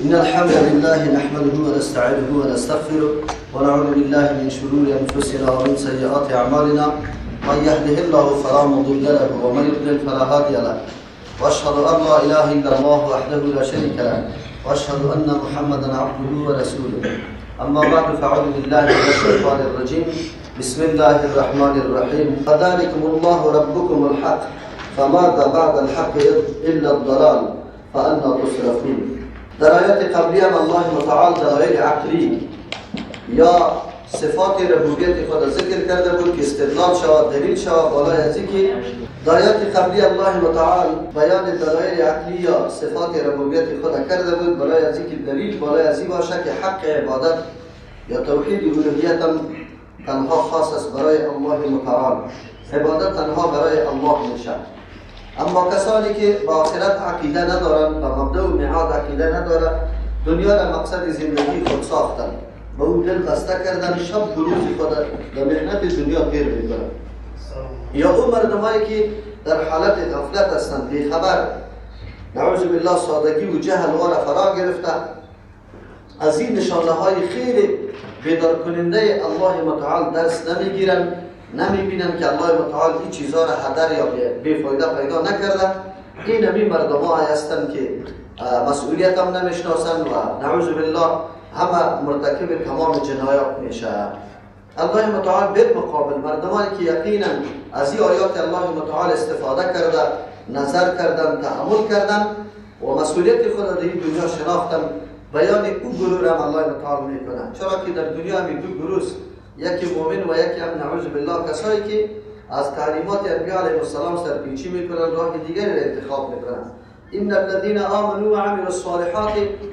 إن الحمد لله نحمده ونستعينه ونستغفره ونعوذ بالله من شرور أنفسنا ومن سيئات أعمالنا من يهده الله فلا مضل له ومن يضلل فلا هادي له وأشهد أن لا إله إلا الله وحده لا شريك له وأشهد أن محمدا عبده ورسوله أما بعد فأعوذ بالله من الشيطان الرجيم بسم الله الرحمن الرحيم فذلكم الله ربكم الحق فماذا بعد الحق إلا الضلال فأنا تصرفون. در آیات قبلی هم الله متعال دلایل عقلی یا صفات ربوبیت خود ذکر کرده بود که استدلال شود، دلیل شود بالای از اینکه در آیات قبلی الله متعال بیان دلایل عقلی یا صفات ربوبیت خود کرده بود بالای از اینکه دلیل بالای از این باشه که حق عبادت یا توحید الوهیت تنها خاص است برای الله متعال، عبادت تنها برای الله میشه. اما کسانی که با آخرت عقیده ندارن، با مبدا و میعاد عقیده ندارن، دنیا را مقصد زندگی خود ساختن، با اون دل بسته کردن، شب و روز خود در محنت دنیا تیر میکنن. یا اون مردمایی که در حالت غفلت هستند، بیخبر، نعوذ بالله سادگی و جهل و فرا گرفته، از این نشانه های خیلی بیدار کننده الله متعال درس نمیگیرن، نمیبینن که الله متعال این چیزها را هدر یا بیفایده پیدا نکرده. این همین مردم ها هستند که مسئولیت هم نمیشناسن و نعوذ بالله همه مرتکب تمام جنایات میشه. الله متعال بالمقابل مردمانی که یقینا از این آیات الله متعال استفاده کرده، نظر کردن، تأمل کردن و مسئولیت خود در این دنیا شناختن، بیان او گروه را الله متعال میکنه. چرا که در دنیا همین دو گروه، یکی مؤمن و یکی هم نعوذ بالله کسایی که از تعلیمات انبیاء علیهم السلام سرپیچی میکنن، راه دیگری را انتخاب میکنن. ان الذين آمنوا وعملوا الصالحات،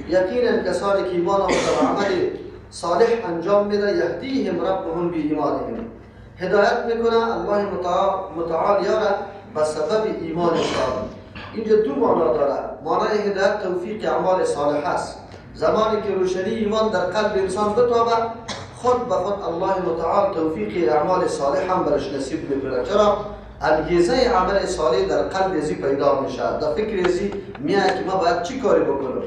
یقینا کسانی که ایمان آورده و عمل صالح انجام میده، یهدیهم ربهم بایمانهم، هدایت میکنه الله متعال یاره به سبب ایمانشان. اینجا دو معنا داره. معنای هدایت توفیق اعمال صالح است. زمانی که روشنی ایمان در قلب انسان بتابه، خود به خود الله متعال توفیق اعمال صالح هم برش نصیب میکنه. چرا؟ انگیزه عمل صالح در قلب ازی پیدا میشه، در فکر ازی میاد که ما باید چی کاری بکنم.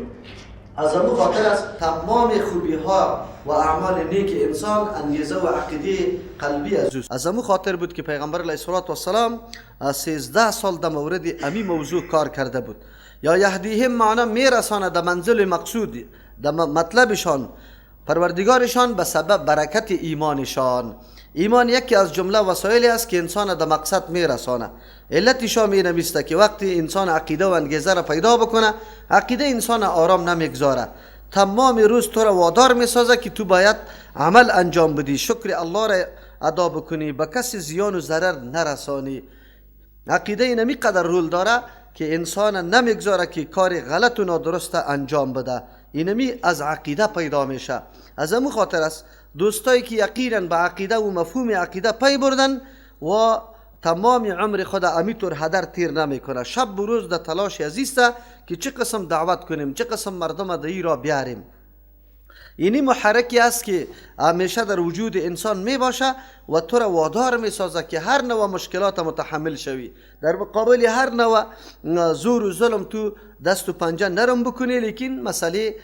از همون خاطر است تمام خوبی ها و اعمال نیک انسان انگیزه و عقیده قلبی از همون خاطر بود که پیغمبر علیه الصلاة والسلام 13 سال در مورد امی موضوع کار کرده بود. یا یهدیهم معنا میرسانه در منزل مقصود، در مطلبشان، پروردگارشان به سبب برکت ایمانشان. ایمان یکی از جمله وسایلی است که انسان در مقصد میرسانه. علتش هم این است که وقتی انسان عقیده و انگیزه را پیدا بکنه، عقیده انسان آرام نمیگذاره، تمام روز تو را وادار میسازه که تو باید عمل انجام بدی، شکر الله را ادا بکنی، به کسی زیان و ضرر نرسانی. عقیده اینمی قدر رول داره که انسان نمیگذاره که کار غلط و نادرست انجام بده. اینمی از عقیده پیدا میشه. از همون خاطر است دوستایی که یقینا به عقیده و مفهوم عقیده پی بردن و تمام عمر خود امیطور هدر تیر نمیکنه، شب و روز در تلاش ازیسته که چه قسم دعوت کنیم، چه قسم مردم در را بیاریم. اینی محرکی است که همیشه در وجود انسان می باشه و تو را وادار می سازه که هر نوع مشکلات متحمل شوی، در مقابل هر نوع زور و ظلم تو دست و پنجه نرم بکنی، لیکن مسئله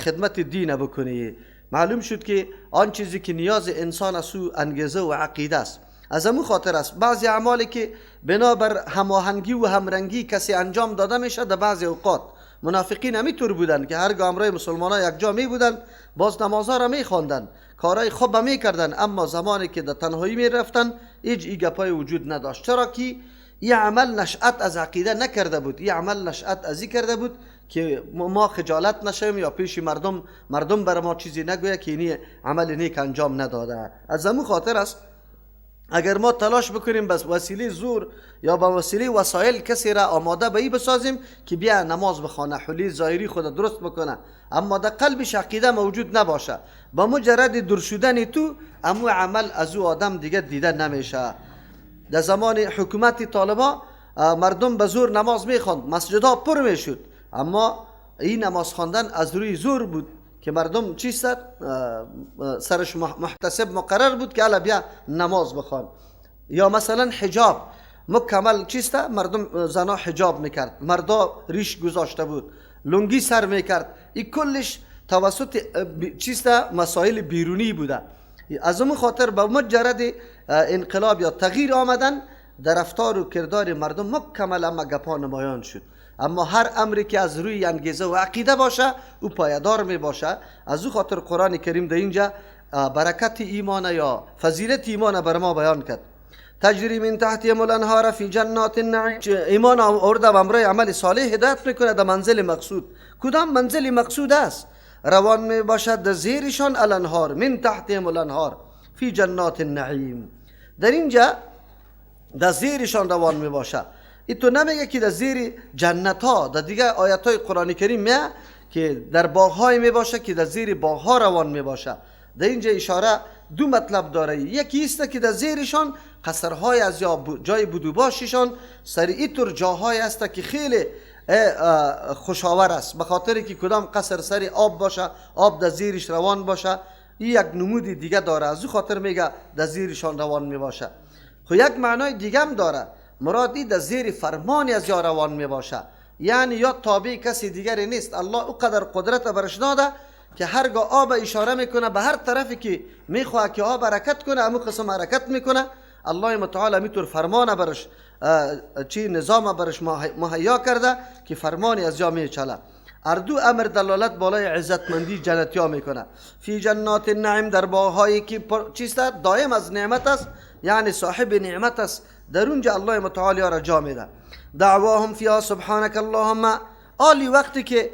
خدمت دین بکنی. معلوم شد که آن چیزی که نیاز انسان است انگیزه و عقیده است. از همون خاطر است بعضی اعمالی که بنابر هماهنگی و همرنگی کسی انجام داده میشه، در بعضی اوقات منافقین همینطور بودن که هرگاه امرای مسلمان ها یک جا می بودن، باز نمازها را می خواندن، کارهای خوب می کردن، اما زمانی که در تنهایی می رفتن هیچ ایگپای وجود نداشت. چرا که این عمل نشأت از عقیده نکرده بود، این عمل نشأت از این کرده بود که ما خجالت نشویم یا پیش مردم بر ما چیزی نگویه که این عمل نیک انجام نداده. از همون خاطر است اگر ما تلاش بکنیم بس وسیله زور یا با وسیله وسایل کسی را آماده به این بسازیم که بیا نماز بخونه، حلی ظاهری خود درست بکنه، اما در قلبش عقیده موجود نباشه، با مجرد دور شدن تو امو عمل از او آدم دیگه دیده نمیشه. در زمان حکومت طالبا مردم به زور نماز میخواند، مسجدها پر میشد، اما این نماز خواندن از روی زور بود که مردم چی سرش محتسب مقرر بود که الا بیا نماز بخوان. یا مثلا حجاب مکمل چیسته، مردم زنا حجاب میکرد، مردا ریش گذاشته بود، لنگی سر میکرد، این کلش توسط چیستا مسائل بیرونی بوده. از اون خاطر به مجرد انقلاب یا تغییر آمدن در رفتار و کردار مردم مکمل اما گپا نمایان شد. اما هر امری که از روی انگیزه و عقیده باشه او پایدار می باشه. از او خاطر قرآن کریم در اینجا برکت ایمان یا فضیلت ایمان بر ما بیان کرد. تجری من تحتهم الانهار فی جنات النعیم. ایمان آورده و امرای عمل صالح هدایت میکنه در منزل مقصود. کدام منزل مقصود است؟ روان می باشد در زیرشان الانهار، من تحتهم الانهار فی جنات النعیم. در اینجا در زیرشان روان می باشه. این تو نمیگه که در زیر جنت ها. در دیگه آیت های قرآن کریم میگه که در باغ های می باشه که در زیر باغ ها روان می باشه. در اینجا اشاره دو مطلب داره. یکی است که در زیرشان قصرهای از یا جای بودوباششان سر اینطور جاهای است که خیلی خوشاور است، به خاطر که کدام قصر سر آب باشه، آب در زیرش روان باشه. این یک نمود دیگه داره، از او خاطر میگه در زیرشان روان می باشه. خب یک معنای دیگه هم داره، مرادی در زیر فرمانی از یا روان می باشه، یعنی یا تابع کسی دیگری نیست. الله او قدر قدرت برش داده که هرگاه آب اشاره میکنه به هر طرفی که میخواه که آب حرکت کنه، همون قسم حرکت میکنه. الله متعال میتور فرمان برش نظام برش مهیا کرده که فرمانی از جا میچله. اردو امر دلالت بالای عزتمندی جنتی ها میکنه. فی جنات النعیم، در باغهایی که چیست دائم از نعمت است، یعنی صاحب نعمت است. در اونجا الله متعال را جا میده. دعواهم فیها سبحانك اللهم. آلی وقتی که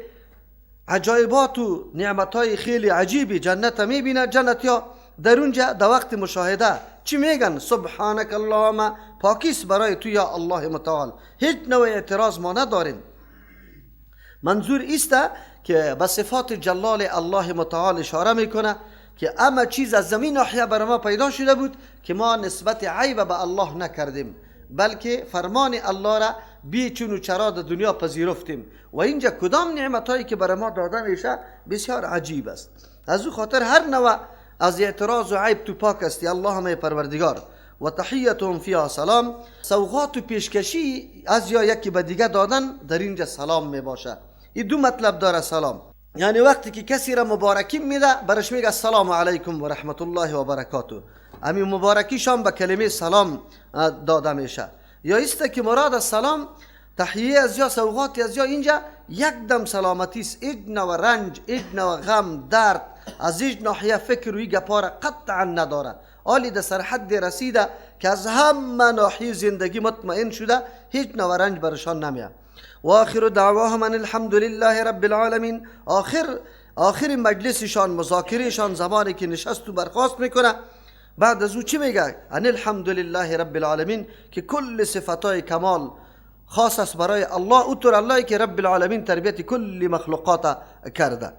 عجایبات و نعمتهای خیلی عجیبی جنت میبینه، جنتی ها در اونجا در وقت مشاهده چی میگن؟ سبحانك اللهم، پاکیست برای تو یا الله متعال، هیچ نوع اعتراض ما نداریم. منظور است که به صفات جلال الله متعال اشاره میکنه که اما چیز از زمین ناحیه بر ما پیدا شده بود که ما نسبت عیب به الله نکردیم، بلکه فرمان الله را بی چون و چرا در دنیا پذیرفتیم. و اینجا کدام نعمتایی که بر ما داده میشه بسیار عجیب است. از او خاطر هر نوع از اعتراض و عیب تو پاک استی اللهم پروردگار. و تحیتهم فیها سلام. سوغات و پیشکشی از یا یکی به دیگه دادن در اینجا سلام می باشه. این دو مطلب داره سلام، یعنی وقتی که کسی را مبارکی میده برش میگه السلام علیکم و رحمت الله و برکاته. همین مبارکیشان به کلمه سلام داده میشه. یا است که مراد از سلام تحیه از یا سوغاتی از یا اینجا یک دم سلامتی است. ایج نوع رنج، ایج نوع غم، درد از ایج ناحیه فکر و گپا را قطعا نداره. آلی در سر حد رسیده که از همه ناحیه زندگی مطمئن شده، هیچ نوع رنج برشان نمیاد. و آخر دعواهم ان الحمد لله رب العالمین. آخر مجلسشان، مذاکرهشان، زمانی که نشست و برخاست میکنه، بعد از او چی میگه؟ ان الحمد لله رب العالمین، که کل صفاتای کمال خاص است برای الله. اوتر الله که رب العالمین تربیت کل مخلوقات کرده.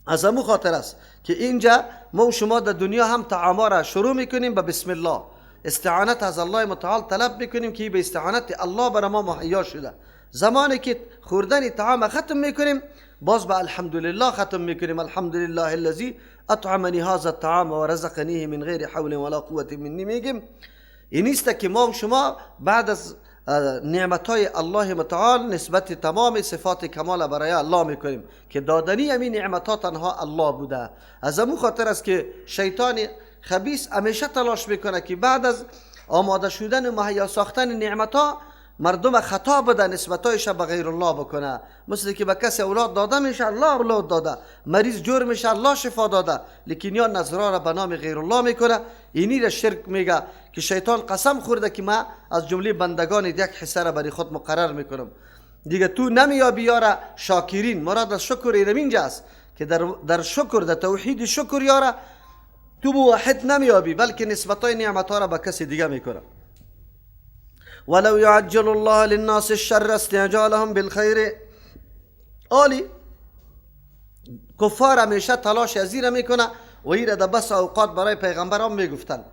از همون خاطر است که اینجا ما و شما در دنیا هم طعاما را شروع میکنیم به بسم الله، استعانت از الله متعال طلب میکنیم که به استعانت الله برای ما مهیا شده. زمانی که خوردن طعام ختم میکنیم باز به الحمدلله ختم میکنیم. الحمدلله الذی اطعمنی هذا الطعام و رزقنیه من غیر حول ولا قوة منی. میگیم این است که ما و شما بعد از نعمتهای الله متعال نسبت تمام صفات کمال برای الله میکنیم که دادنی همین نعمتها تنها الله بوده. از همون خاطر است که شیطان خبیث همیشه تلاش میکنه که بعد از آماده شدن و مهیا ساختن نعمتها مردم خطا بده، نسبتایش به غیر الله بکنه. مثل که به کسی اولاد داده میشه الله اولاد داده، مریض جور میشه الله شفا داده، لیکن یا نظرها را به نام غیر الله میکنه. اینی را شرک میگه که شیطان قسم خورده که من از جمله بندگان یک حصه را برای خود مقرر میکنم. دیگه تو نمیابی یارا شاکرین. مراد از شکر اینجا است که در شکر، در توحید شکر یارا تو موحد نمیابی، بلکه نسبتای نعمتها را به کسی دیگه میکنه. ولو يعجل الله للناس الشر استعجالهم بالخير. آلی کفار همیشه تلاش ازیره میکنه و ایره در بس اوقات برای پیغمبران میگفتن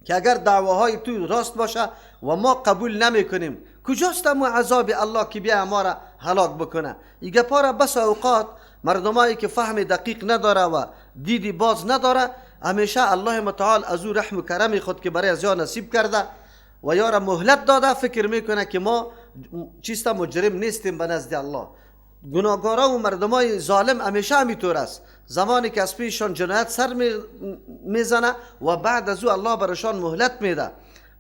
که اگر دعواهای تو راست باشه و ما قبول نمیکنیم، کجاست اما عذاب الله که بیا ما را هلاک بکنه؟ این گپا را بس اوقات مردمایی که فهم دقیق نداره و دیدی باز نداره، همیشه الله متعال از او رحم و کرم خود که برای از یا نصیب کرده و یارا مهلت داده، فکر میکنه که ما چیستا مجرم نیستیم به نزد الله. گناهکارا و مردمای ظالم همیشه همینطور است. زمانی که از پیششان جنایت سر میزنه و بعد از او الله برشان مهلت میده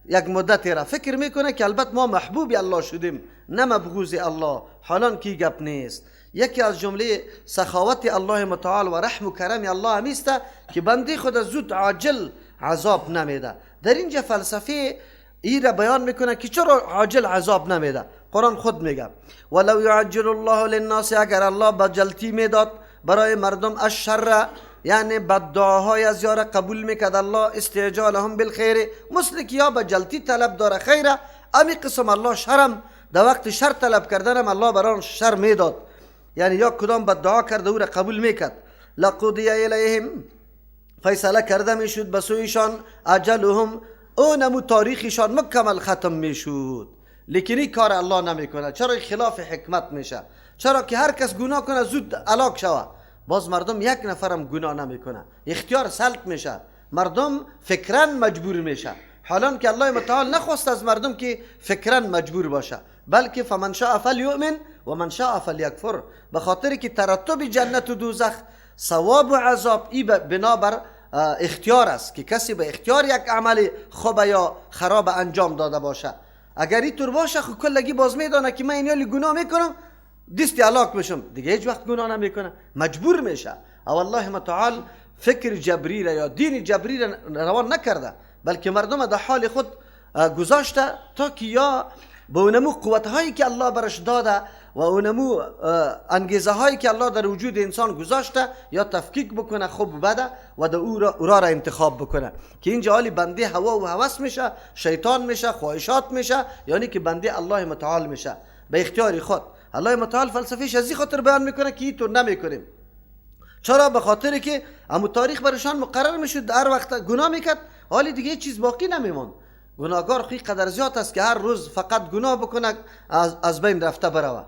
یک مدتی را، فکر میکنه که البته ما محبوب الله شدیم نه مبغوض الله، حالان کی گپ نیست. یکی از جمله سخاوت الله متعال و رحم و کرم الله همیسته که بنده خود زود عاجل عذاب نمیده. در اینجا فلسفه ای را بیان میکنه که چرا عاجل عذاب نمیده. قرآن خود میگه ولو یعجل الله للناس، اگر الله بجلتی میداد برای مردم الشر، یعنی بددعاهای از یار قبول میکرد الله، استعجالهم بالخیر، مثل که یا بجلتی طلب داره خیره، امی قسم الله شرم در وقت شر طلب کردنم الله بران شر میداد، یعنی یا کدام بددعا کرده او را قبول میکرد. لقضی الیهم، فیصله کرده میشد بسویشان، اجلهم، اونمو تاریخشان مکمل ختم میشد. لیکن این کار الله نمیکنه. چرا؟ خلاف حکمت میشه. چرا که هر کس گناه کنه زود هلاک شوه، باز مردم یک نفرم گناه نمیکنه، اختیار سلط میشه، مردم فکرن مجبور میشه، حالان که الله متعال نخواست از مردم که فکرن مجبور باشه، بلکه فمن شاء فلیؤمن و من شاء فلیکفر، به خاطر که ترتب جنت و دوزخ، ثواب و عذاب ای بنابر اختیار است که کسی به اختیار یک عمل خوب یا خراب انجام داده باشه. اگر اینطور باشه خب کلگی باز میدانه که من اینیالی گناه میکنم دستی هلاک میشم، دیگه هیچ وقت گناه نمیکنه، مجبور میشه. او الله متعال فکر جبری را یا دین جبری را روان نکرده، بلکه مردم در حال خود گذاشته تا که یا به اونمو قوت هایی که الله برش داده و اونمو انگیزه هایی که الله در وجود انسان گذاشته یا تفکیک بکنه خوب و بده و در او را انتخاب بکنه، که اینجا حالی بنده هوا و هوس میشه، شیطان میشه، خواهشات میشه، یعنی که بنده الله متعال میشه به اختیار خود. الله متعال فلسفیش از این خاطر بیان میکنه که اینطور نمیکنیم. چرا؟ به خاطر که همون تاریخ برشان مقرر میشد هر وقت گناه میکرد، حالی دیگه هیچ چیز باقی نمیموند. گناهکار خیلی قدر زیاد است که هر روز فقط گناه بکنه از بین رفته بروه.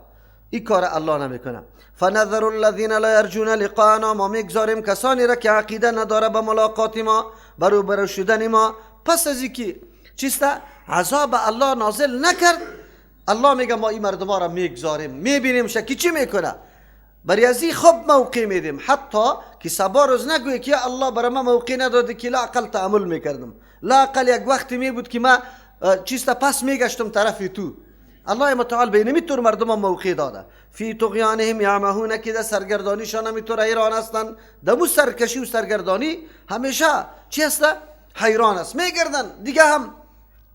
این کار الله نمیکنه. فنذر الذين لا يرجون لقاءنا، ما میگذاریم کسانی را که عقیده نداره به ملاقات ما، برو شدن ما. پس از اینکه چیسته عذاب الله نازل نکرد، الله میگه ما این مردم را میگذاریم، میبینیم شکی چی میکنه، برای ازی خوب موقع میدیم، حتی که سبا روز نگوی که الله برای ما موقع نداده که لا اقل تعامل میکردم، لا اقل یک وقتی میبود که ما چیستا پس میگشتم طرفی تو. الله متعال به اینمی مردم موقع داده. فی طغیانهم یعمهون، که در سرگردانیشان همیطور حیران هستند. دمو سرکشی و سرگردانی همیشه چی هست؟ حیران است، میگردن دیگه هم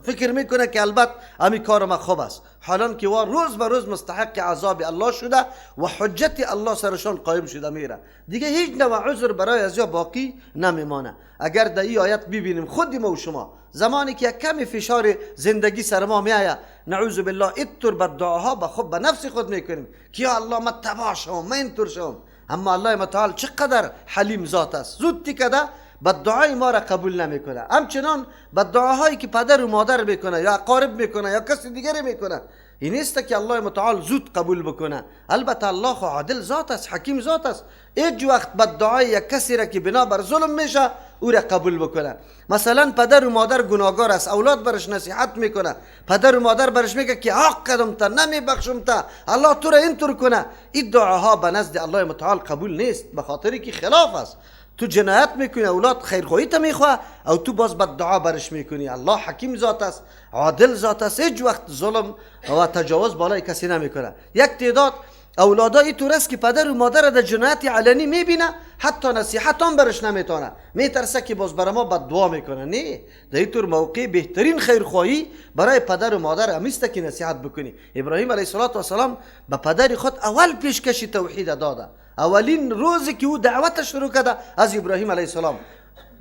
فکر میکنه که البته امی کار ما خوب است، حالان که روز به روز مستحق عذاب الله شده و حجت الله سرشان قایم شده میره، دیگه هیچ نوع عذر برای از یا باقی نمیمانه. اگر در این آیت ببینیم خود ما و شما زمانی که یک کمی فشار زندگی سر ما میآید، نعوذ بالله اینطور بددعاها به خود به نفس خود میکنیم که یا الله من تباه شوم، من اینطور شوم. اما الله متعال چقدر حلیم ذات است، زود کده بددعای ما را قبول نمیکنه. همچنان بددعاهایی که پدر و مادر میکنه یا اقارب میکنه یا کسی دیگری میکنه، این نیست که الله متعال زود قبول بکنه. البته الله خو عادل ذات است، حکیم ذات است، هیچ وقت بددعای یک کسی را که بنا بر ظلم میشه او را قبول بکنه. مثلا پدر و مادر گناهکار است، اولاد برش نصیحت میکنه، پدر و مادر برش میگه که حق کردم تا نمیبخشم تا الله تو را اینطور کنه، این دعاها به نزد الله متعال قبول نیست، به خاطری که خلاف است. تو جنایت میکنی، اولاد خیرخواهی تا میخواه او تو باز بددعا برش میکنی. الله حکیم ذات است، عادل ذات است، هیچ وقت ظلم و تجاوز بالای کسی نمیکنه. یک تعداد اولادا اینطور است که پدر و مادر در جنایت علنی میبینه، حتی نصیحت هم برش نمیتونه، میترسه که باز برای ما بددعا میکنه. نه، در اینطور موقع بهترین خیرخواهی برای پدر و مادر همیسته که نصیحت بکنی. ابراهیم علیه السلام به پدر خود اول پیشکشی توحید داده. اولین روزی که او دعوت شروع کرده از ابراهیم علیه السلام،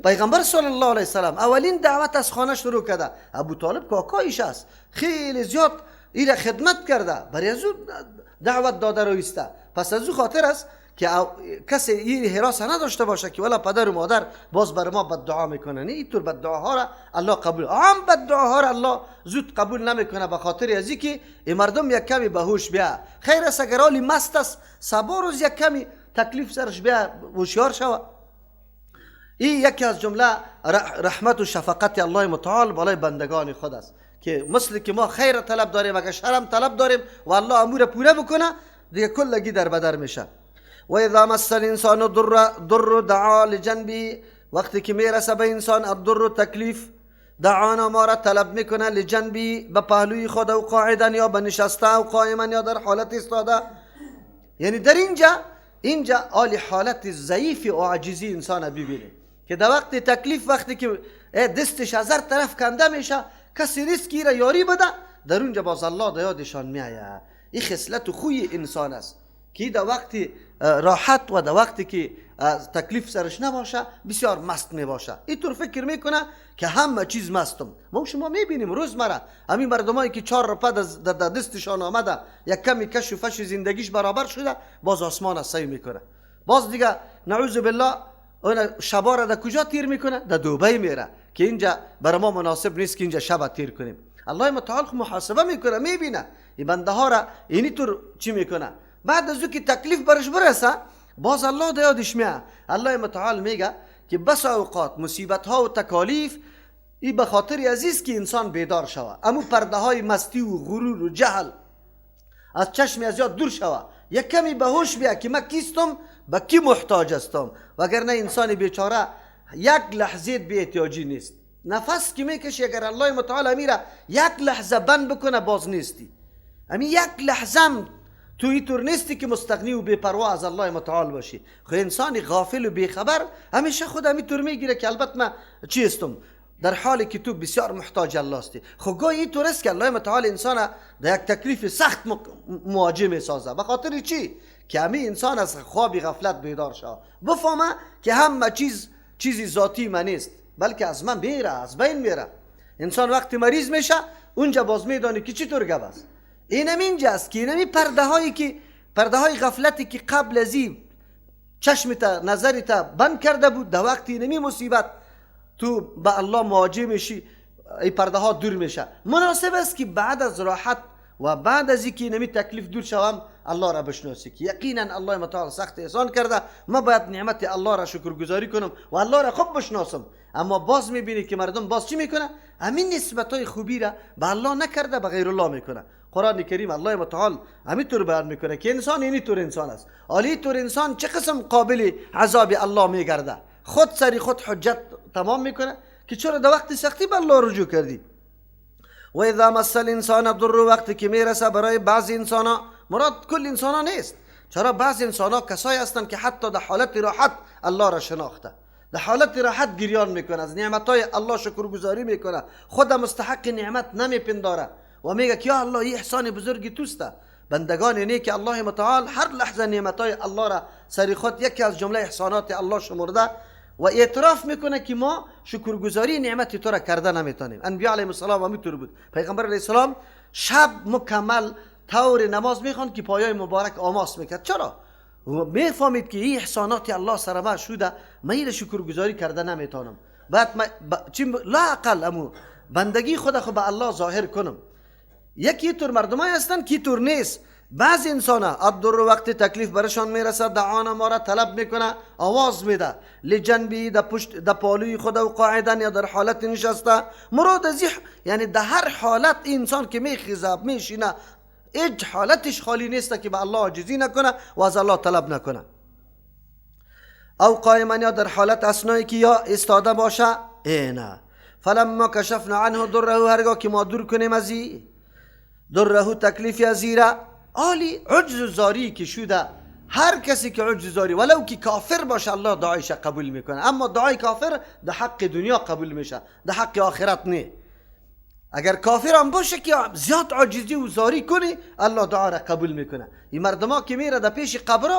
پیغمبر صلی الله علیه وسلم اولین دعوت از خانه شروع کرده. ابو طالب کاکایش است، خیلی زیاد ایره خدمت کرده، برای از او دعوت داده رویسته. پس از او خاطر است که کسی این حراس نداشته باشه که ولی پدر و مادر باز بر ما بددعا میکنه. نه، اینطور بددعاها را الله قبول، عام بددعاها را الله زود قبول نمیکنه، به خاطر ازی که این مردم یک کمی بهوش بیا. خیر است اگر حالی مست است سبا روز یک کمی تکلیف سرش بیا هوشیار شوه. این یکی از جمله رحمت و شفقت الله متعال بالای بندگان خود است که مثل که ما خیر طلب داریم اگر شرم طلب داریم و الله امور پوره بکنه، دیگه کلگی در بدر میشه. و اذا مس الانسان ضر دعا لجنبه، وقتی که میرسه به انسان الضر تکلیف، دعانا ما را طلب میکنه لجنبی، به پهلوی خود، و قاعدا یا به نشسته، و قائما یا در حالت ایستاده. یعنی در اینجا آلی حالت ضعیف و عاجزی انسان ببینه که در وقت تکلیف، وقتی که دستش از هر طرف کنده میشه، کسی ریسکی را یاری بده، در اونجا باز الله در یادشان میآید. این خصلت و خوی انسان است که در وقتی راحت و در وقتی که تکلیف سرش نباشه بسیار مست میباشه. اینطور فکر میکنه که همه چیز مستم. ما شما میبینیم روزمره همین مردمایی که 4 روپه در دستشان آمده، یک کمی کش و فش زندگیش برابر شده، باز آسمان از سعی میکنه. باز دیگه نعوذ بالله اون شبا را در کجا تیر میکنه؟ در دبی میره که اینجا برای ما مناسب نیست که اینجا شب تیر کنیم. الله متعال محاسبه میکنه، میبینه این بنده ها را اینی طور چی میکنه. بعد از که تکلیف برش برسه، باز الله در یادش میاد. الله متعال میگه که بس اوقات مصیبت ها و تکالیف این به خاطر عزیز که انسان بیدار شوه، امو پرده های مستی و غرور و جهل از چشم از یاد دور شوه، یک کمی به هوش بیا که من کیستم، به کی محتاج هستم. وگرنه انسان بیچاره یک لحظه بی احتیاجی نیست. نفس که میکشی اگر الله متعال امیره یک لحظه بند بکنه باز نیستی. امی یک لحظه تو اینطور نیستی که مستغنی و بی‌پروا از الله متعال باشی. خو انسان غافل و بیخبر همیشه خود همینطور میگیره که البته من چی هستم، در حالی که تو بسیار محتاج الله هستی. خو گاهی اینطور است که الله متعال انسان در یک تکلیف سخت مواجه میسازه. به خاطر چی؟ که همین انسان از خواب غفلت بیدار شه، بفهمه که همه چیزی ذاتی من نیست، بلکه از من میره، از بین میره. انسان وقتی مریض میشه اونجا باز میدانی که چطور گپ است. اینم اینجاست که اینمی پرده های غفلتی که قبل از این چشمت نظرت بند کرده بود، در وقتی اینمی مصیبت تو به الله مواجه میشی این پرده ها دور میشه. مناسب است که بعد از راحت و بعد از اینکه اینمی تکلیف دور شوم الله را بشناسی که یقینا الله متعال سخت احسان کرده، ما باید نعمت الله را شکرگزاری کنم و الله را خوب بشناسم. اما باز میبینی که مردم باز چی میکنه؟ همین نسبت های خوبی را به الله نکرده به غیر الله میکنه. قرآن کریم الله متعال همینطور بیان میکنه که انسان اینی طور انسان است. عالی طور انسان چه قسم قابل عذاب الله میگرده، خود سری خود حجت تمام میکنه که چرا در وقت سختی به الله رجوع کردی. و اذا مس الانسان ضر، وقتی که میرسه برای بعضی انسانا، مراد کل انسانا نیست، چرا بعضی انسانا کسایی هستند که حتی در حالت راحت الله را شناخته، در حالت راحت گریان میکنه، از نعمتهای الله شکرگزاری میکنه، خود مستحق نعمت نمیپنداره و میگه که یا الله این احسان بزرگی توسته. بندگان نیک الله متعال هر لحظه نعمتهای الله را سری خود یکی از جمله احسانات الله شمرده و اعتراف میکنه که ما شکرگزاری نعمت تو را کرده نمیتونیم. انبیاء علیهم السلام همینطور بود. پیغمبر علیه السلام شب مکمل طور نماز میخوند که پایای مبارک آماس میکرد. چرا؟ میفهمید که این احسانات الله سر ما شده، من این شکرگزاری کرده نمیتونم. بعد لا اقل امو بندگی خود به الله ظاهر کنم. یکی طور مردمایی هستند که طور نیست. بعضی انسانا الضر وقت تکلیف برشان میرسه دعانا ما را طلب میکنه، آواز میده لجنبی در پالوی خود و قاعدا یا در حالت نشسته. مراد از یعنی در هر حالت انسان که میخیزه میشینه هیچ حالتش خالی نیست که به الله عاجزی نکنه و از الله طلب نکنه. او قائما یا در حالت اثنایی که یا استاده باشه. اینا فلما کشفنا عنه ضره، هرگاه که ما دور کنیم از ضره تکلیف ازیره، عالی عجز و زاری که شده. هر کسی که عجز زاری ولو که کافر باشه الله دعایش قبول میکنه، اما دعای کافر در حق دنیا قبول میشه، در حق آخرت نه. اگر کافر هم باشه که زیاد عاجزی و زاری کنی الله دعا را قبول میکنه. این مردما که میره در پیش قبر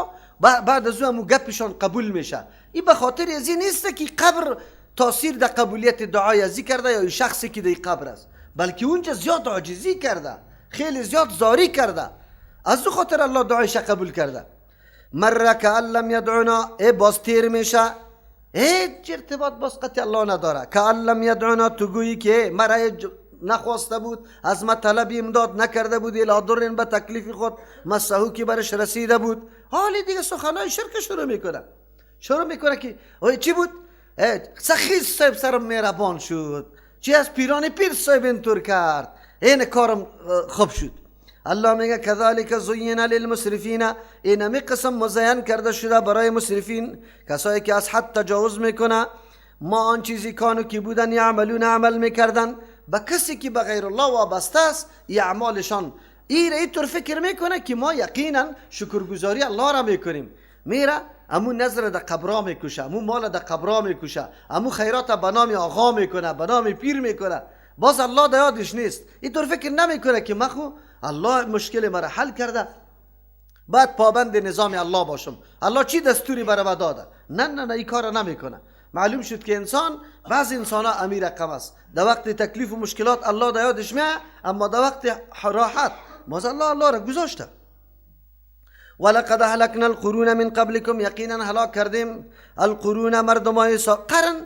بعد از اون گپشان قبول میشه. این به خاطر از این نیست که قبر تاثیر در قبولیت دعای ازی کرده یا شخصی که در قبر است، بلکه اونجا زیاد عاجزی کرده، خیلی زیاد زاری کرده، از او خاطر الله دعایش قبول کرده. مره که لم یدعونا، باز تیر میشه، هیچ ارتباط باز قطع الله نداره. که لم یدعونا، تو گویی که مره نخواسته بود، از ما طلب امداد نکرده بود، الا ضرن به تکلیف خود مسهو که برش رسیده بود. حالی دیگه سخنای شرک شروع میکنه که چی بود؟ سخیز صاحب سرم مهربان شد، چی از پیران پیر صاحب اینطور کرد، این کارم خوب شد. الله میگه کذالک زین للمسرفین، اینمی قسم مزین کرده شده برای مسرفین، کسایی که از حد تجاوز میکنه. ما آن چیزی کانو که بودن یعملون، عمل میکردن با کسی که به غیر الله وابسته است، اعمالشان اینطور فکر میکنه که ما یقینا شکرگزاری الله را میکنیم. میره امو نظر در قبرا میکشه، امو مال در قبرا میکشه، امو خیرات به نام آقا میکنه، به نام پیر میکنه، باز الله در یادش نیست. اینطور فکر نمیکنه که مخو الله مشکل مرا حل کرده، بعد پابند نظام الله باشم، الله چی دستوری برای ما داده. نه این کار نمیکنه. معلوم شد که انسان، بعض انسان ها امیر رقم است، در وقت تکلیف و مشکلات الله در یادش میاد، اما در وقت راحت باز الله را گذاشته. ولقد اهلكنا القرون من قبلكم، یقینا هلاک کردیم القرون، مردمای قرن،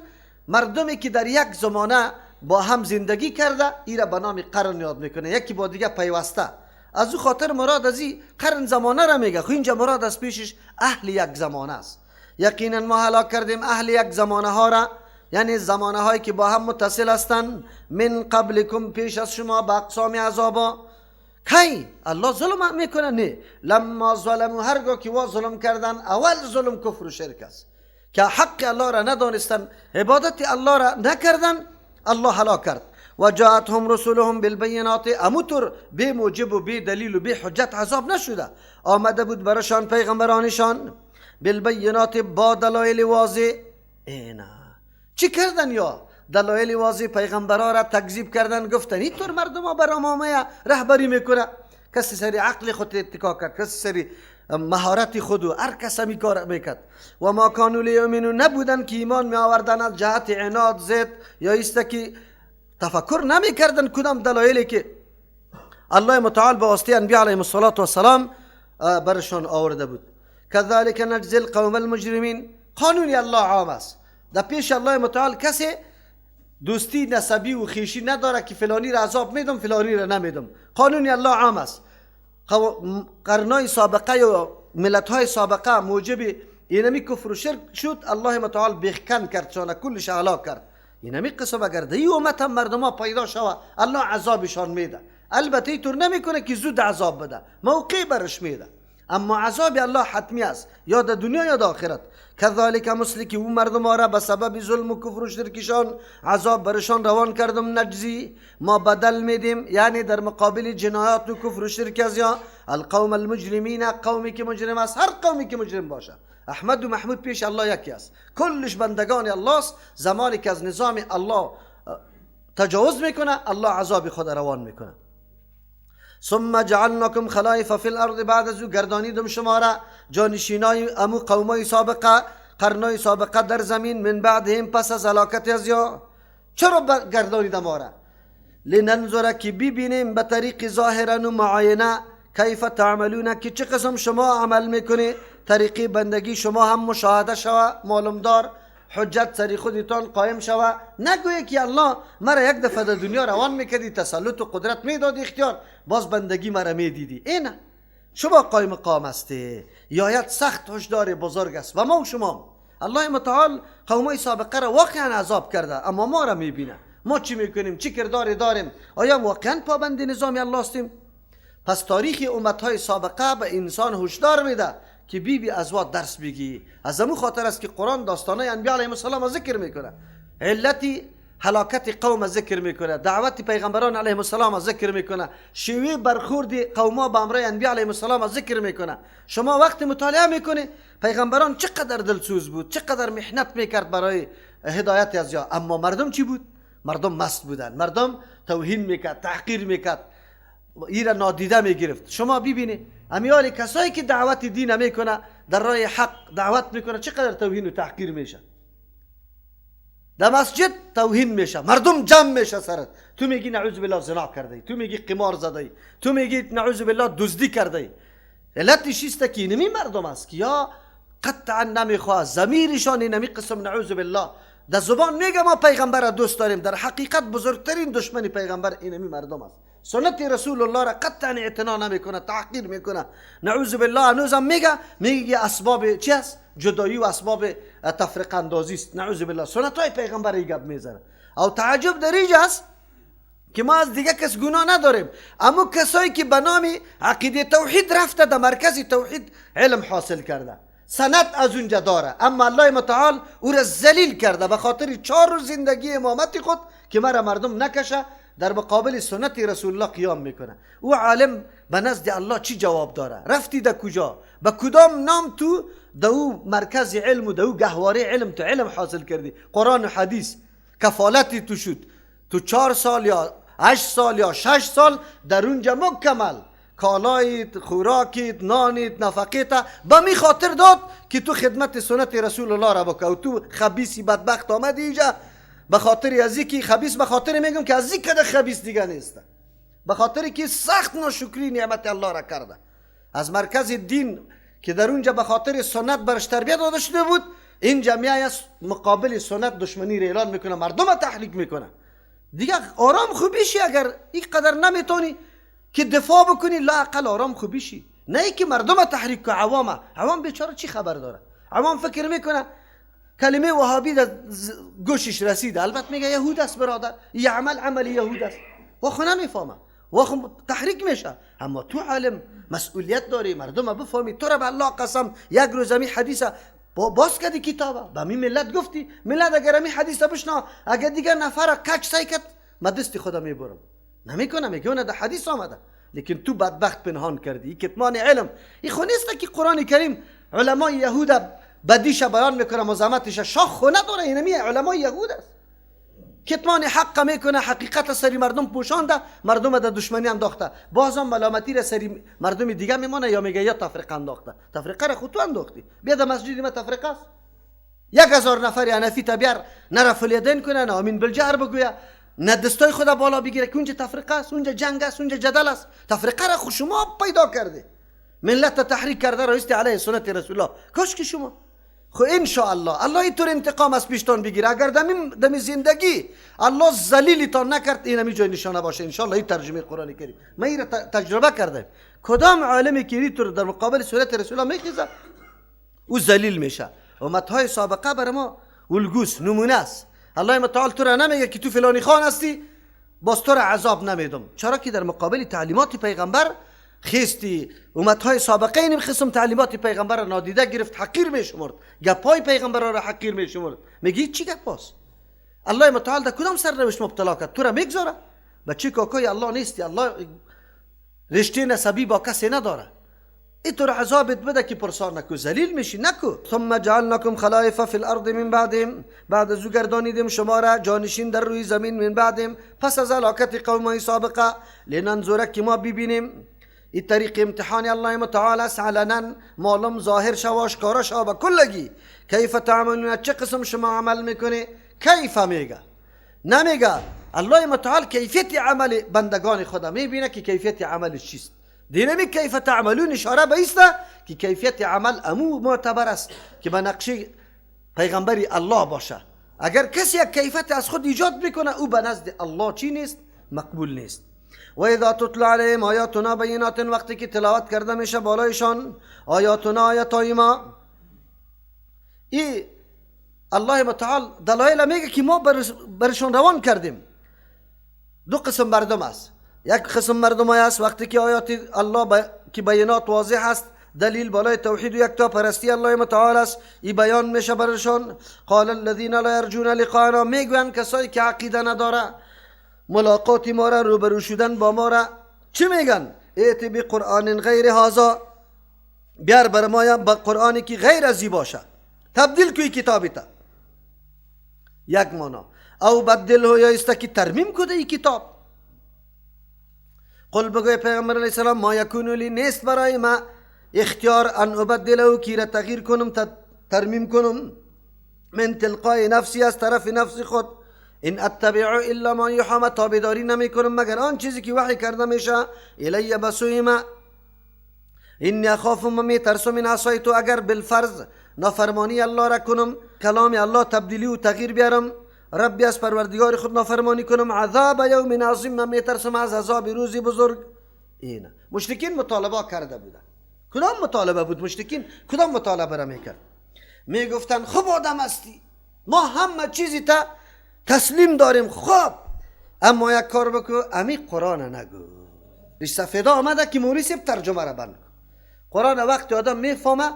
مردمی که در یک زمانه با هم زندگی کرده، ایره به نام قرن یاد میکنه، یکی با دیگه پیوسته. از او خاطر مراد از این قرن زمانه را میگه، خو اینجا مراد از پیشش اهل یک زمانه است. یقینا ما هلاک کردیم اهل یک زمانه ها را، یعنی زمانه هایی که با هم متصل هستند. من قبلکم، پیش از شما، با اقسام عذابا. کی الله ظلم میکنه؟ نه، لما ظلموا، هرگاه که وا ظلم کردن. اول ظلم کفر و شرک است که حق الله را ندانستن، عبادت الله را نکردن، الله هلاک کرد. و جاءتهم رسولهم بالبینات، اموتر بی موجب و بی دلیل و بی حجت عذاب نشده، آمده بود برشان پیغمبرانشان بالبینات، با دلایل واضح. اینا چی کردن؟ یا دلایل واضح پیغمبران را تکذیب کردن، گفتن اینطور مردم ها بر امامه رهبری میکنه. کسی سری عقل خود اتکا کرد، کسی سری مهارت خود، و هر کس همی کار میکرد. و ما کانوا لیؤمنون، نبودن که ایمان می آوردن از جهت عناد، ضد، یا است که تفکر نمیکردن کدام دلایلی که الله متعال به واسطه انبیاء علیهم السلام برشان آورده بود. کذالک نجزی القوم المجرمین، قانون الله عام است. در پیش الله متعال کسی دوستی نسبی و خیشی نداره که فلانی را عذاب میدم فلانی را نمیدم. قانون الله عام است. قرنهای سابقه و ملتهای سابقه موجب اینمی کفر و شرک شد، الله متعال بخکن کرد، چون کلش هلاک کرد. اینمی قسم اگر در این امت هم مردم ها پیدا شود، الله عذابشان میده. البته اینطور نمیکنه که زود عذاب بده، موقع برش میده، اما عذاب الله حتمی است، یا در دنیا یا در آخرت. کذالک مثل که او مردم ها را به سبب ظلم و کفر و شرکشان عذاب برشان روان کردم، نجزی، ما بدل میدیم، یعنی در مقابل جنایات و کفر و شرک از یا القوم المجرمین، قومی که مجرم است، هر قومی که مجرم باشه. احمد و محمود پیش الله یکی است، کلش بندگان الله است. زمانی که از نظام الله تجاوز میکنه، الله عذاب خود روان میکنه. ثم جعلناکم خلائف فی الارض، بعد از او گردانیدم شما را جانشینای امو قومای سابقه، قرنای سابقه در زمین، من بعدهم، پس از هلاکت از یا. چرا گردانیدم ما را؟ لننظر، که ببینیم به طریق ظاهرا و معاینه، کیف تعملون، که چه قسم شما عمل میکنی، طریق بندگی شما هم مشاهده شوه، معلومدار، حجت سری خودتان قائم شوه. نگویی که الله مرا یک دفعه در دنیا روان میکردی، تسلط و قدرت میدادی، اختیار، باز بندگی مرا میدیدی. اینا شما قائم مقام هستی، یایت سخت هشدار بزرگ است. و ما و شما، الله متعال قومای سابقه را واقعا عذاب کرده، اما ما را میبینه. ما چی میکنیم؟ چی کرداری داریم؟ آیا واقعا پابند نظام الله هستیم؟ پس تاریخ امتهای سابقه به انسان هشدار میده که بی از وقت درس بگی. از همون خاطر است که قرآن داستانای انبیاء علیهم السلام ذکر میکنه، علتی هلاکت قوم ذکر میکنه، دعوت پیغمبران علیهم السلام ذکر میکنه، شیوه برخورد قوما با امر انبیاء علیهم السلام ذکر میکنه. شما وقت مطالعه میکنی پیغمبران چقدر دلسوز بود، چقدر محنت میکرد برای هدایت از یا. اما مردم چی بود؟ مردم مست بودن، مردم توهین میکرد، تحقیر میکرد، ایره نادیده میگرفت. شما ببینید امیال کسایی که دعوت دین میکنه، در راه حق دعوت میکنه، چقدر توهین و تحقیر میشه. در مسجد توهین میشه، مردم جمع میشه سرت، تو میگی نعوذ بالله زنا کرده، تو میگی قمار زده، تو میگی نعوذ بالله دزدی کرده. علتش است که اینمی مردم است که یا قطعا نمیخواه، ضمیرشان اینمی قسم نعوذ بالله در زبان میگه ما پیغمبر را دوست داریم، در حقیقت بزرگترین دشمن پیغمبر اینمی مردم است. سنت رسول الله را قطعا اعتنا نمیکنه، تحقیر میکنه. نعوذ بالله هنوزم میگه اسباب چی است؟ جدایی و اسباب تفرقه اندازی است. نعوذ بالله سنت های پیغمبر گپ میزنه. او تعجب در اینجا است که ما از دیگه کس گناه نداریم. اما کسایی که به نام عقیده توحید رفته در مرکز توحید علم حاصل کرده، سند از اونجا داره، اما الله متعال او را ذلیل کرده به خاطر 4 روز زندگی امامت خود که مرا مردم نکشه، در مقابل سنت رسول الله قیام میکنه. او عالم به نزد الله چی جواب داره؟ رفتی در کجا؟ به کدام نام تو در او مرکز علم و در او گهواره علم تو علم حاصل کردی؟ قرآن و حدیث کفالتی تو شد، تو 4 سال یا 8 سال یا 6 سال در اونجا مکمل کالایت، خوراکیت، نانیت، نفقیت به می خاطر داد که تو خدمت سنت رسول الله را بکن. و تو خبیثی بدبخت آمدی اینجا به خاطر از اینکه خبیث، به خاطر میگم که از این کده خبیث دیگه نیست، به خاطر که سخت ناشکری نعمت الله را کرده. از مرکز دین که در اونجا به خاطر سنت برش تربیت داده شده بود، این جمعیه از مقابل سنت دشمنی را اعلان میکنه، مردم تحریک میکنه. دیگه آرام خوبیشی اگر این قدر نمیتونی که دفاع بکنی، لا اقل آرام خوبیشی، نه ای که مردم تحریک که عوام بیچاره چی خبر داره؟ عوام فکر میکنه کلمه وهابی در گوشش رسیده، البته میگه یهود است برادر، این عمل یهود است، و خو نمیفهمه و خو تحریک میشه. اما تو عالم مسئولیت داری مردم بفهمی. تو را به الله قسم یک روز می حدیث باز کردی کتابه به می ملت گفتی، ملت اگر می حدیث بشنا اگر دیگر نفر کچ سعی کرد من دستی خدا میبرم، نمیکنه، میگه در حدیث آمده. لیکن تو بدبخت پنهان کردی. کتمان علم این خو نیست که قرآن کریم علمای یهود بدیش بیان میکنه، مزامتش شاخ خو نداره، اینمی علمای یهود است. کتمان حق میکنه، حقیقت سری مردم پوشانده، مردم در دشمنی انداخته، باز هم ملامتی را سری مردم دیگه میمونه یا میگه یا تفریقه انداخته. تفریقه را خود تو انداختی. بیا در مسجد ما تفریقه است، 1000 نفر حنفی تبیار نرفع الیدین کنه، نه آمین بالجهر بگویه، نه دستای خدا بالا بگیره که اونجا تفریقه است، اونجا جنگ است، اونجا جدل است. تفریقه را خود شما پیدا کرده، ملت تحریک کرده، رایستی علیه سنت رسول الله. کاش که شما خو ان شاء الله اینطور انتقام از پیشتان بگیره. اگر دمی زندگی الله ذلیلتان نکرد، این همی جای نشانه باشه ان شاء الله. این ترجمه قرآن کریم ما این تجربه کردم. کدام عالمی که اینطور در مقابل سنت رسول الله میخیزه او ذلیل میشه. امتهای سابقه بر ما الگوست، نمونه است. الله متعال تو را نمیگه که تو فلانی خان هستی باز تو را عذاب نمیدم، چرا که در مقابل تعلیمات پیغمبر خیستی. امتهای سابقه این قسم تعلیمات پیغمبر را نادیده گرفت، حقیر میشمرد، گپای پیغمبر را حقیر میشمرد. میگی چی گپ است؟ الله متعال در کدام سرنوشت مبتلا کرد؟ تو را میگذاره؟ بچه کاکای الله نیستی، الله رشته نسبی با کسی نداره. اینطور عذابت بده که پرسان نکو، ذلیل میشی نکو. ثم جعلناکم خلائف فی الارض من بعدهم، بعد از او گردانیدیم شما را جانشین در روی زمین، من بعدهم پس از هلاکت قومهای سابقه، لننظر که ما ببینیم. این طریق امتحان الله متعال است، علنا معلوم ظاهر شو آشکارا شو به کلگی. کیف تعملون، چه قسم شما عمل میکنه؟ کیف میگه، نمیگه. الله متعال کیفیت عمل بندگان خدا میبینه که کیفیت عملش چیست. دینمی کیف تعملون اشاره به ایسته که کیفیت عمل امو معتبر است که به نقشه پیغمبری الله باشه. اگر کسی یک کیفیت از خود ایجاد میکنه او به نزد الله چی نیست؟ مقبول نیست. و اذا تتلى علیهم آیاتنا بینات، وقتی که تلاوت کرده میشه بالایشان آیاتنا، آیاتای ما، ای الله متعال دلایل میگه که ما برشان روان کردیم. دو قسم مردم است. یک قسم مردم است وقتی که آیات الله که بیانات واضح است، دلیل بالای توحید و یکتا پرستی الله متعال است، این بیان میشه برشان. قال الذين لا يرجون لقاءنا، میگوین کسایی که عقیده نداره ملاقات ما را، روبرو شدن با ما را، چی میگن؟ ائت بقرآن غیر هذا، بیار بر ما با قرآنی که غیر از این باشه، تبدیل کوی کتابیتا. یک مانا او بدله، یا است که ترمیم کده این کتاب. قل بگوی پیغمبر علیه السلام ما یکون لی، نیست برای ما اختیار ان ابدله، کی را تغییر کنم ترمیم کنم، من تلقای نفسی، از طرف نفس خود. ان اتبع الا ما یوحى، تابعداری نمی کنم مگر آن چیزی که وحی کرده میشه. الی بسویما انی اخاف، می ترسم من عصیت، اگر بالفرض نافرمانی الله را کنم، کلام الله تبدیلی و تغییر بیارم، ربی از پروردگار خود نافرمانی کنم، عذاب یوم عظیم، من میترسم از عذاب روزی بزرگ. این مشرکین مطالبه کرده بودن. کدام مطالبه بود مشرکین؟ کدام مطالبه را میکرد؟ میگفتن خب آدم هستی، ما همه چیزی تا تسلیم داریم، خب اما یک کار بکو امی قرآن نگو. ریش سفیدا آمده که مولی سیب ترجمه را بند. قرآن وقتی آدم میفهمه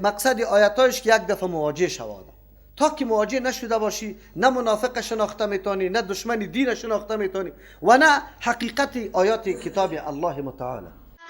مقصد آیاتایش که یک دفعه مواجه شواده. تا که مواجه نشده باشی نه منافق شناخته میتونی، نه دشمن دین شناخته میتونی و نه حقیقت آیات کتاب الله متعال.